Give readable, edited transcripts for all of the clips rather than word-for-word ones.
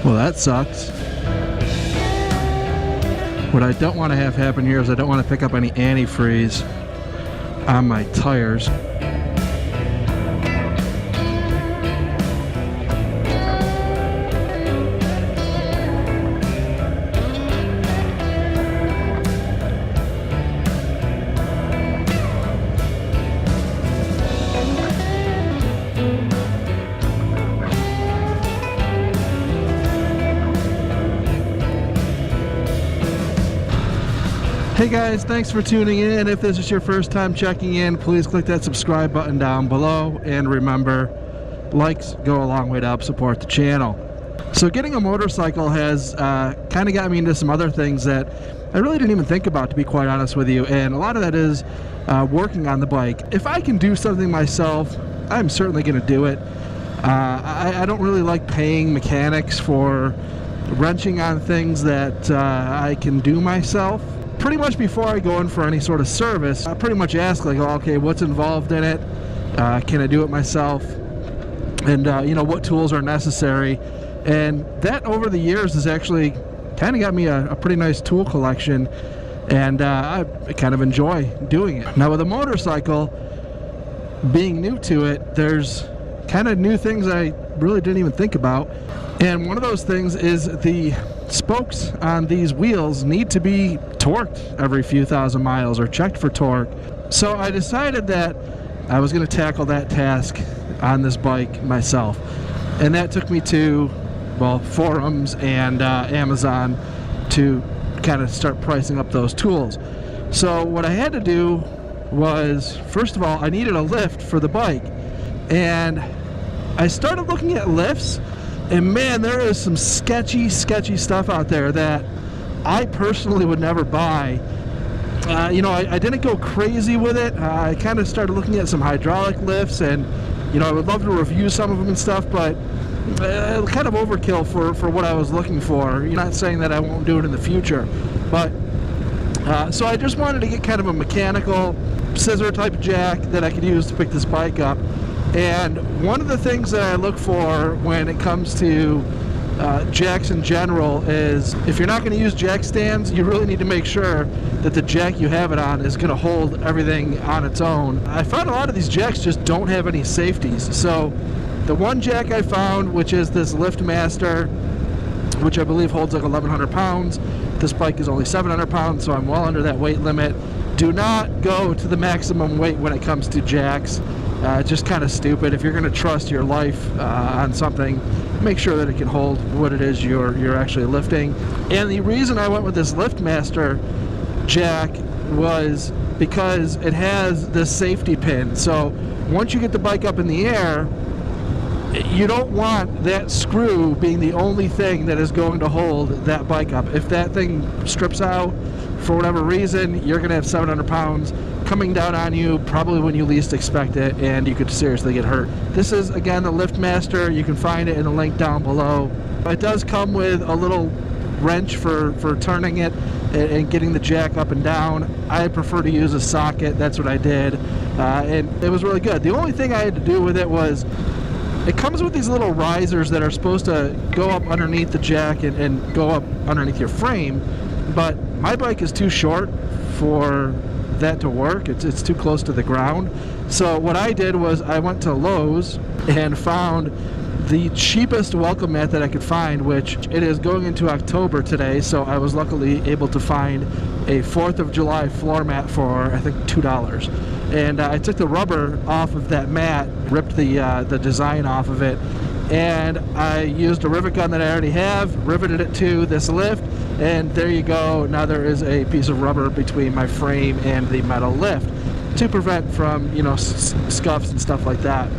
Well, that sucks. What I don't want to have happen here is I don't want to pick up any antifreeze on my tires. Hey guys, thanks for tuning in. If this is your first time checking in, please click that subscribe button down below, and remember, likes go a long way to help support the channel. So getting a motorcycle has kind of got me into some other things that I really didn't even think about, to be quite honest with you, and a lot of that is working on the bike. If I can do something myself, I'm certainly going to do it. I don't really like paying mechanics for wrenching on things that I can do myself. Pretty much before I go in for any sort of service, I pretty much ask, like, oh, okay, what's involved in it? Can I do it myself? And you know, what tools are necessary? And that over the years has actually kind of got me a pretty nice tool collection, and I kind of enjoy doing it. Now with a motorcycle, being new to it, there's kind of new things I really didn't even think about. And one of those things is the spokes on these wheels need to be torqued every few thousand miles, or checked for torque. So I decided that I was going to tackle that task on this bike myself. And that took me to, well, forums and Amazon to kind of start pricing up those tools. So what I had to do was, first of all, I needed a lift for the bike. And I started looking at lifts, and man, there is some sketchy stuff out there that I personally would never buy. You know, I didn't go crazy with it. I kind of started looking at some hydraulic lifts, and you know, I would love to review some of them and stuff, but kind of overkill for what I was looking for. You're not saying that I won't do it in the future, but so I just wanted to get kind of a mechanical scissor type jack that I could use to pick this bike up. And one of the things that I look for when it comes to jacks in general is, if you're not going to use jack stands, you really need to make sure that the jack you have it on is going to hold everything on its own. I found a lot of these jacks just don't have any safeties. So the one jack I found, which is this LiftMaster, which I believe holds like 1,100 pounds. This bike is only 700 pounds, so I'm well under that weight limit. Do not go to the maximum weight when it comes to jacks. Just kind of stupid. If you're going to trust your life on something, make sure that it can hold what it is you're actually lifting. And the reason I went with this LiftMaster jack was because it has this safety pin. So once you get the bike up in the air, you don't want that screw being the only thing that is going to hold that bike up. If that thing strips out for whatever reason, you're going to have 700 pounds coming down on you probably when you least expect it, and you could seriously get hurt. This is, again, the LiftMaster. You can find it in the link down below. It does come with a little wrench for turning it and getting the jack up and down. I prefer to use a socket. That's what I did, and it was really good. The only thing I had to do with it was, it comes with these little risers that are supposed to go up underneath the jack and go up underneath your frame, but my bike is too short for that to work. It's too close to the ground. So what I did was I went to Lowe's and found the cheapest welcome mat that I could find, which it is going into October today, so I was luckily able to find a 4th of July floor mat for, I think, $2. And I took the rubber off of that mat, ripped the design off of it, and I used a rivet gun that I already have, riveted it to this lift, and there you go. Now there is a piece of rubber between my frame and the metal lift to prevent from, you know, scuffs and stuff like that.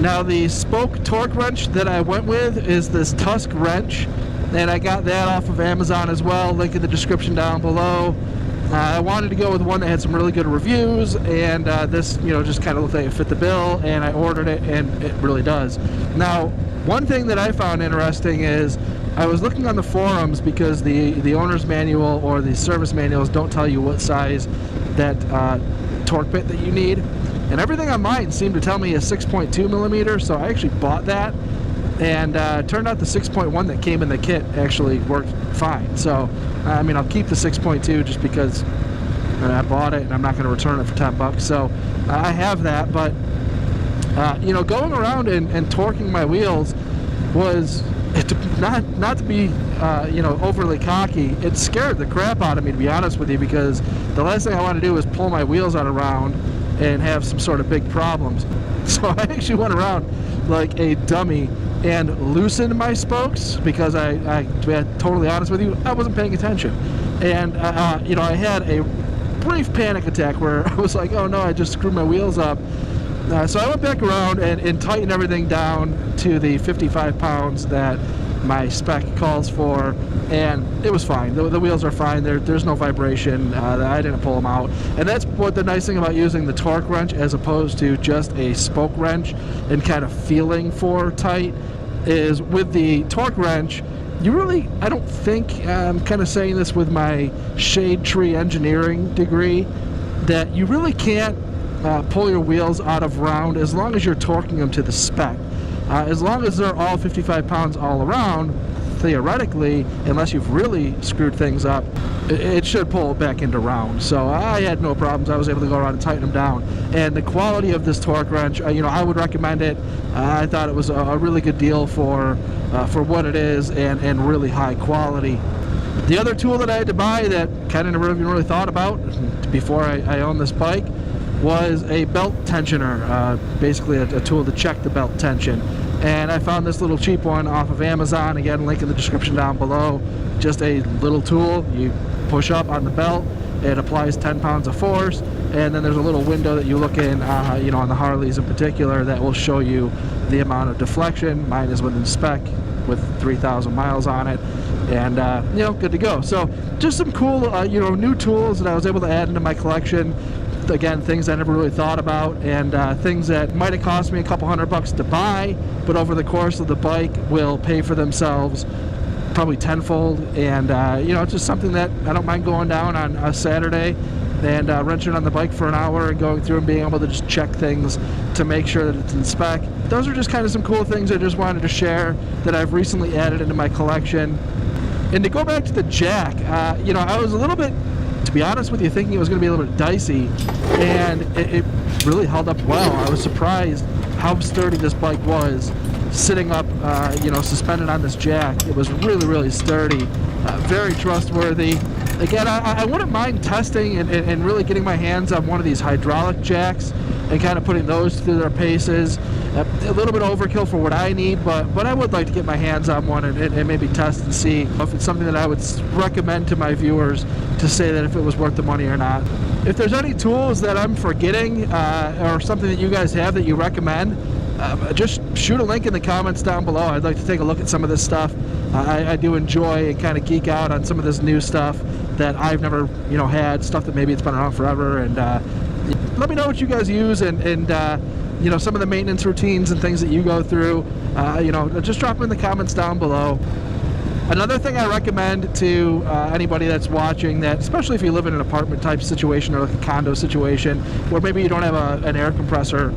Now the spoke torque wrench that I went with is this Tusk Wrench, and I got that off of Amazon as well. Link in the description down below. I wanted to go with one that had some really good reviews, and this, you know, just kind of looked like it fit the bill, and I ordered it, and it really does. Now, one thing that I found interesting is I was looking on the forums, because the owner's manual or the service manuals don't tell you what size that torque bit that you need, and everything on mine seemed to tell me a 6.2 millimeter, so I actually bought that. and turned out the 6.1 that came in the kit actually worked fine. So I mean, I'll keep the 6.2 just because I bought it and I'm not going to return it for $10. So I have that, but you know, going around and torquing my wheels was not to be you know, overly cocky. It scared the crap out of me, to be honest with you, because the last thing I want to do is pull my wheels out around and have some sort of big problems. So I actually went around like a dummy and loosened my spokes because to be totally honest with you, I wasn't paying attention. And you know, I had a brief panic attack where I was like, oh no, I just screwed my wheels up. So I went back around and tightened everything down to the 55 pounds that my spec calls for, and it was fine. The wheels are fine. There's no vibration. I didn't pull them out. And that's what the nice thing about using the torque wrench as opposed to just a spoke wrench and kind of feeling for tight is with the torque wrench, you really, I don't think, I'm kind of saying this with my shade tree engineering degree, that you really can't pull your wheels out of round as long as you're torquing them to the spec. As long as they're all 55 pounds all around, theoretically, unless you've really screwed things up, it should pull back into round. So I had no problems. I was able to go around and tighten them down. And the quality of this torque wrench, you know, I would recommend it. I thought it was a really good deal for what it is, and really high quality. The other tool that I had to buy that kind of never even really thought about before I owned this bike was a belt tensioner, basically a tool to check the belt tension. And I found this little cheap one off of Amazon. Again, link in the description down below. Just a little tool. You push up on the belt, it applies 10 pounds of force, and then there's a little window that you look in, you know, on the Harleys in particular, that will show you the amount of deflection. Mine is within spec with 3,000 miles on it, and you know, good to go. So just some cool you know, new tools that I was able to add into my collection. Again, things I never really thought about, and things that might have cost me a couple $100 to buy, but over the course of the bike will pay for themselves probably tenfold. And you know, it's just something that I don't mind going down on a Saturday and wrenching on the bike for an hour and going through and being able to just check things to make sure that it's in spec. Those are just kind of some cool things I just wanted to share that I've recently added into my collection. And to go back to the jack, you know, I was a little bit, to be honest with you, thinking it was going to be a little bit dicey, and it really held up well. I was surprised how sturdy this bike was sitting up, you know, suspended on this jack. It was really, really sturdy, very trustworthy. Again, I wouldn't mind testing and really getting my hands on one of these hydraulic jacks and kind of putting those through their paces. A little bit overkill for what I need, but I would like to get my hands on one and maybe test and see if it's something that I would recommend to my viewers to say that if it was worth the money or not. If there's any tools that I'm forgetting or something that you guys have that you recommend, just shoot a link in the comments down below. I'd like to take a look at some of this stuff. I do enjoy and kind of geek out on some of this new stuff that I've never, you know, had, stuff that maybe it's been around forever. And let me know what you guys use, and you know, some of the maintenance routines and things that you go through. You know, just drop them in the comments down below. Another thing I recommend to anybody that's watching, that especially if you live in an apartment type situation or like a condo situation where maybe you don't have an air compressor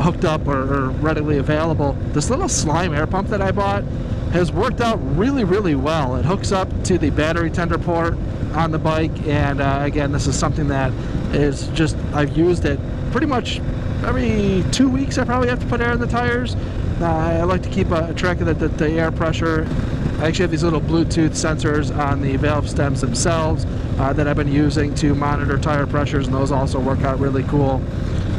hooked up or readily available, this little slime air pump that I bought has worked out really, really well. It hooks up to the battery tender port on the bike, and again, this is something that is just, I've used it pretty much every 2 weeks. I probably have to put air in the tires. I like to keep a track of the air pressure. I actually have these little Bluetooth sensors on the valve stems themselves that I've been using to monitor tire pressures, and those also work out really cool.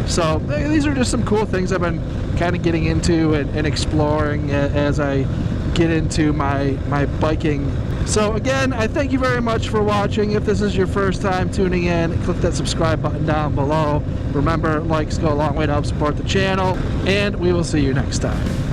So these are just some cool things I've been kind of getting into and exploring as I get into my biking. So again, I thank you very much for watching. If this is your first time tuning in, click that subscribe button down below. Remember, likes go a long way to help support the channel, and we will see you next time.